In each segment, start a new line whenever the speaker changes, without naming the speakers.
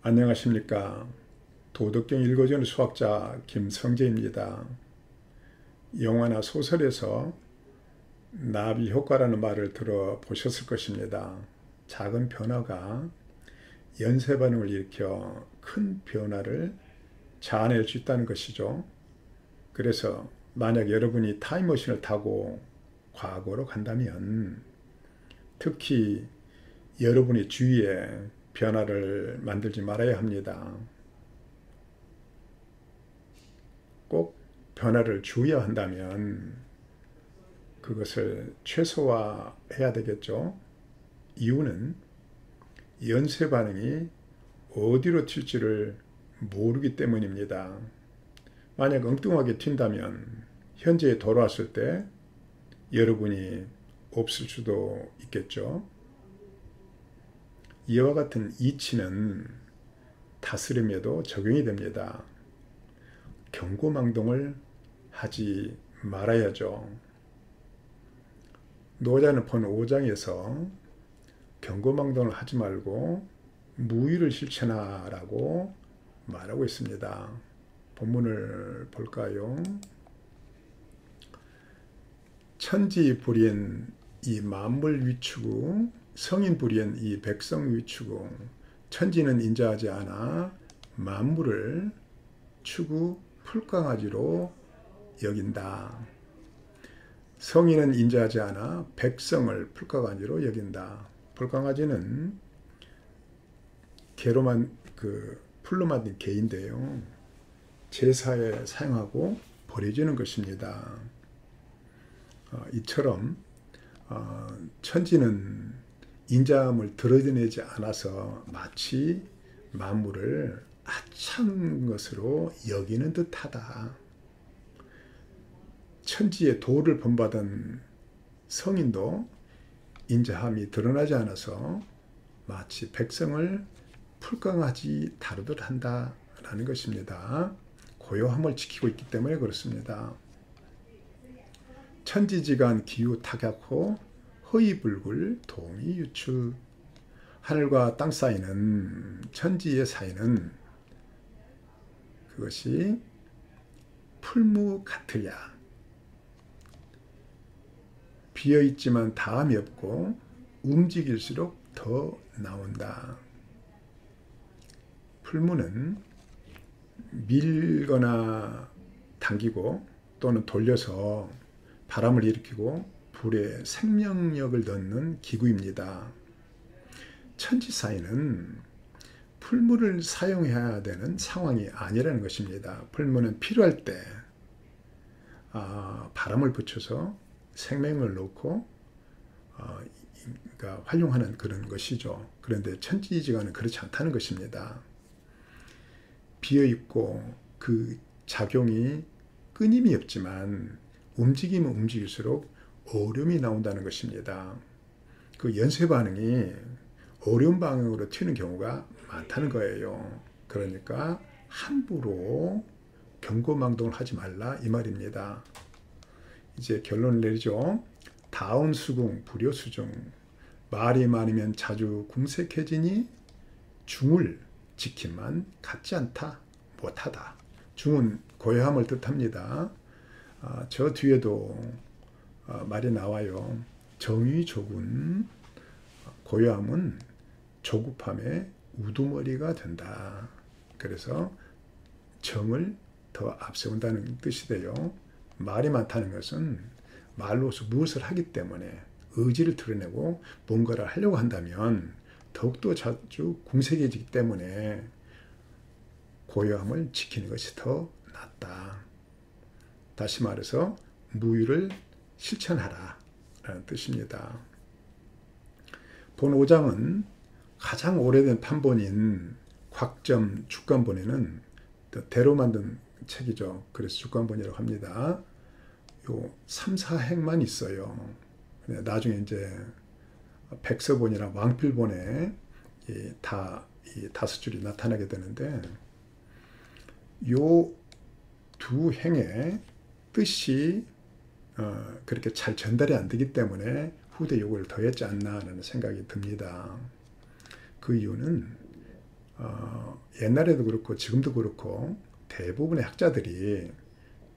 안녕하십니까. 도덕경 읽어주는 수학자 김성재입니다. 영화나 소설에서 나비 효과라는 말을 들어보셨을 것입니다. 작은 변화가 연쇄 반응을 일으켜 큰 변화를 자아낼 수 있다는 것이죠. 그래서 만약 여러분이 타임머신을 타고 과거로 간다면 특히 여러분의 주위에 변화를 만들지 말아야 합니다. 꼭 변화를 주어야 한다면 그것을 최소화해야 되겠죠. 이유는 연쇄 반응이 어디로 튈지를 모르기 때문입니다. 만약 엉뚱하게 튄다면 현재에 돌아왔을 때 여러분이 없을 수도 있겠죠. 이와 같은 이치는 다스림에도 적용이 됩니다. 경고망동을 하지 말아야죠. 노자는 본 5장에서 경고망동을 하지 말고 무의를 실천하라고 말하고 있습니다. 본문을 볼까요? 천지불ien 이 만물 위축우 성인불ien 이 백성 위축우 천지는 인자하지 않아 만물을 추구 풀강아지로 여긴다. 성인은 인자하지 않아 백성을 풀강아지로 여긴다. 풀강아지는 개로만 풀로 만든 개인데요. 제사에 사용하고 버려지는 것입니다. 이처럼 천지는 인자함을 드러내지 않아서 마치 만물을 하찮은 것으로 여기는 듯하다. 천지의 도를 본받은 성인도 인자함이 드러나지 않아서 마치 백성을 풀강아지 다루듯 한다라는 것입니다. 고요함을 지키고 있기 때문에 그렇습니다. 천지지간 기후 타격호 허위불굴 동이유출 하늘과 땅 사이는 천지의 사이는 그것이 풀무 같으랴. 비어있지만 다함이 없고 움직일수록 더 나온다. 풀무는 밀거나 당기고 또는 돌려서 바람을 일으키고 불에 생명력을 넣는 기구입니다. 천지사이는 풀무를 사용해야 되는 상황이 아니라는 것입니다. 풀무는 필요할 때 바람을 붙여서 생명을 넣고 그러니까 활용하는 그런 것이죠. 그런데 천지지간은 그렇지 않다는 것입니다. 비어있고 그 작용이 끊임이 없지만 움직이면 움직일수록 어려움이 나온다는 것입니다. 그 연쇄 반응이 어려운 방향으로 튀는 경우가 많다는 거예요. 그러니까 함부로 경고망동을 하지 말라 이 말입니다. 이제 결론을 내리죠. 다운수궁 불효수중 말이 많으면 자주 궁색해지니 중을 지킴만 같지 않다 못하다. 중은 고요함을 뜻합니다. 저 뒤에도 말이 나와요. 정의조군 고요함은 조급함의 우두머리가 된다. 그래서 정을 더 앞세운다는 뜻이 돼요. 말이 많다는 것은 말로서 무엇을 하기 때문에 의지를 드러내고 뭔가를 하려고 한다면 더욱더 자주 궁색해지기 때문에 고요함을 지키는 것이 더 낫다. 다시 말해서 무의를 실천하라 라는 뜻입니다. 본 5장은 가장 오래된 판본인 곽점 주간본에는 대로 만든 책이죠. 그래서 주간본이라고 합니다. 요 3, 4행만 있어요. 나중에 이제 백서본이나 왕필본에 이 5줄이 나타나게 되는데 요 두 행의 뜻이 그렇게 잘 전달이 안 되기 때문에 후대 요구를 더했지 않나 라는 생각이 듭니다. 그 이유는 옛날에도 그렇고 지금도 그렇고 대부분의 학자들이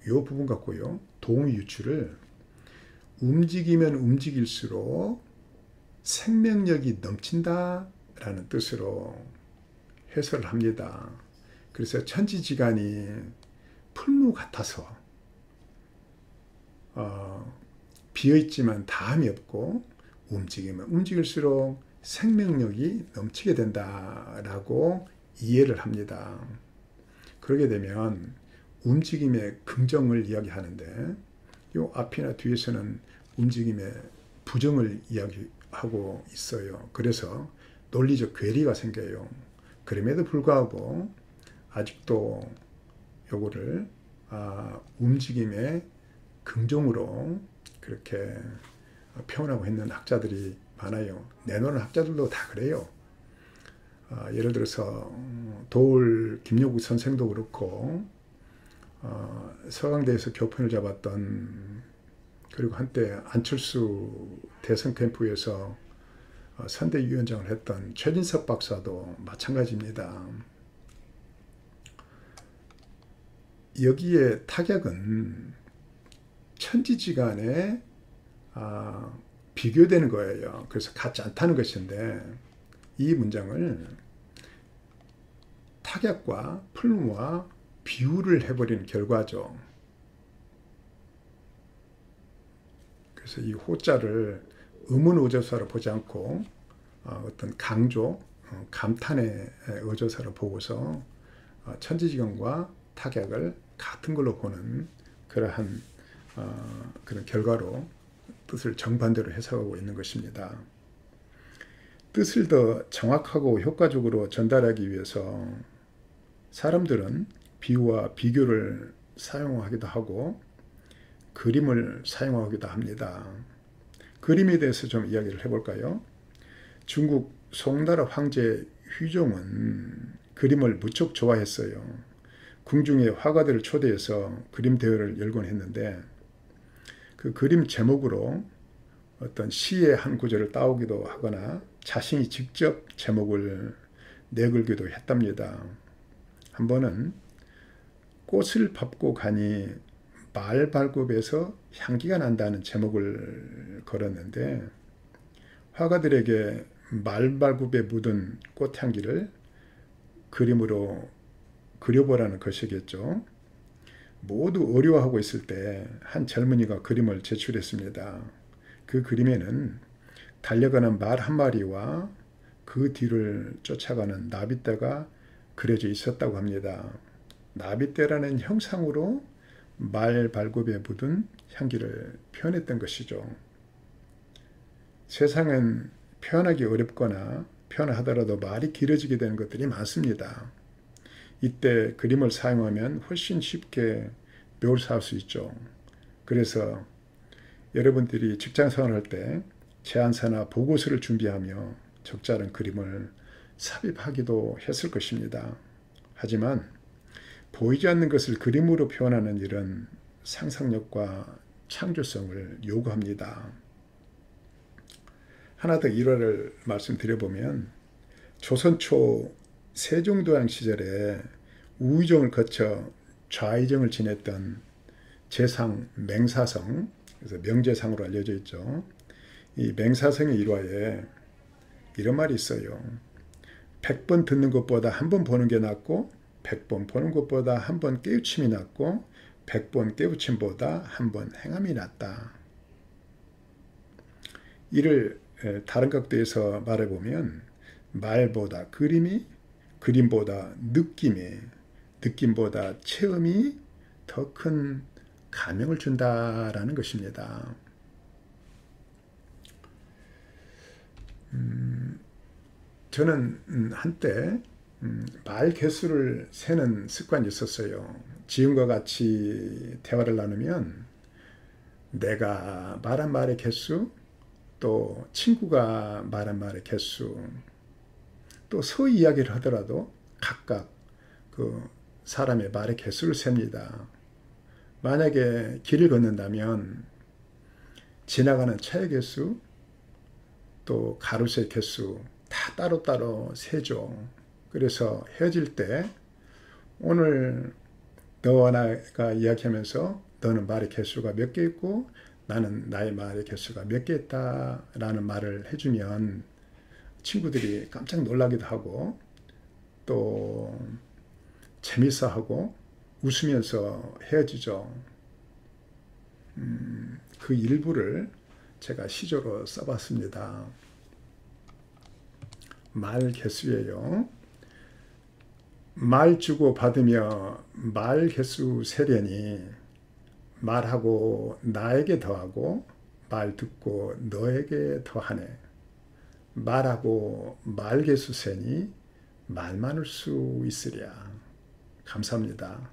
이 부분 갖고요. 동의 유추를 움직이면 움직일수록 생명력이 넘친다라는 뜻으로 해설을 합니다. 그래서 천지지간이 풀무 같아서 비어있지만 다함이 없고 움직이면 움직일수록 생명력이 넘치게 된다라고 이해를 합니다. 그러게 되면 움직임의 긍정을 이야기하는데 이 앞이나 뒤에서는 움직임의 부정을 이야기하고 있어요. 그래서 논리적 괴리가 생겨요. 그럼에도 불구하고 아직도 요거를 움직임의 긍정으로 그렇게 표현하고 있는 학자들이 많아요. 내놓는 학자들도 다 그래요. 예를 들어서 도울 김여국 선생도 그렇고 서강대에서 교편을 잡았던 그리고 한때 안철수 대선 캠프에서 선대위원장을 했던 최진석 박사도 마찬가지입니다. 여기에 타격은 천지지간에 비교되는 거예요. 그래서 같지 않다는 것인데 이 문장을 타격과 풀무와 비유를 해버리는 결과죠. 그래서 이 호자를 의문어조사로 보지 않고 어떤 강조, 감탄의 어조사로 보고서 천지지간과 타격을 같은 걸로 보는 그러한 그런 결과로 뜻을 정반대로 해석하고 있는 것입니다. 뜻을 더 정확하고 효과적으로 전달하기 위해서 사람들은 비유와 비교를 사용하기도 하고 그림을 사용하기도 합니다. 그림에 대해서 좀 이야기를 해볼까요? 중국 송나라 황제 휘종은 그림을 무척 좋아했어요. 궁중에 화가들을 초대해서 그림 대회를 열곤 했는데 그 그림 제목으로 어떤 시의 한 구절을 따오기도 하거나 자신이 직접 제목을 내걸기도 했답니다. 한 번은 꽃을 밟고 가니 말발굽에서 향기가 난다는 제목을 걸었는데 화가들에게 말발굽에 묻은 꽃향기를 그림으로 그려보라는 것이겠죠. 모두 어려워하고 있을 때 한 젊은이가 그림을 제출했습니다. 그 그림에는 달려가는 말 한 마리와 그 뒤를 쫓아가는 나비떼가 그려져 있었다고 합니다. 나비떼라는 형상으로 말 발굽에 묻은 향기를 표현했던 것이죠. 세상은 표현하기 어렵거나 표현하더라도 말이 길어지게 되는 것들이 많습니다. 이때 그림을 사용하면 훨씬 쉽게 묘사할 수 있죠. 그래서 여러분들이 직장생활을 할 때 제안서나 보고서를 준비하며 적절한 그림을 삽입하기도 했을 것입니다. 하지만 보이지 않는 것을 그림으로 표현하는 일은 상상력과 창조성을 요구합니다. 하나 더 일화를 말씀드려보면 조선 초 세종도왕 시절에 우의정을 거쳐 좌의정을 지냈던 재상 맹사성, 그래서 명제상으로 알려져 있죠. 이 맹사성의 일화에 이런 말이 있어요. 100번 듣는 것보다 한 번 보는 게 낫고 100번 보는 것보다 한 번 깨우침이 낫고 100번 깨우침보다 한 번 행함이 낫다. 이를 다른 각도에서 말해보면 말보다 그림이, 그림보다 느낌이, 느낌보다 체험이 더 큰 감명을 준다라는 것입니다. 저는 한때 말 개수를 세는 습관이 있었어요. 지금과 같이 대화를 나누면 내가 말한 말의 개수, 또 친구가 말한 말의 개수, 또 서의 이야기를 하더라도 각각 그 사람의 말의 개수를 셉니다. 만약에 길을 걷는다면 지나가는 차의 개수, 또 가로수의 개수 다 따로따로 세죠. 그래서 헤어질 때 오늘 너와 나가 이야기하면서 너는 말의 개수가 몇 개 있고 나는 나의 말의 개수가 몇 개 있다라는 말을 해주면 친구들이 깜짝 놀라기도 하고 또 재밌어하고 웃으면서 헤어지죠. 그 일부를 제가 시조로 써봤습니다. 말 개수예요. 말 주고 받으며 말 개수 세려니 말하고 나에게 더하고 말 듣고 너에게 더하네. 말하고 말 개수 세니 말 많을 수 있으랴. 감사합니다.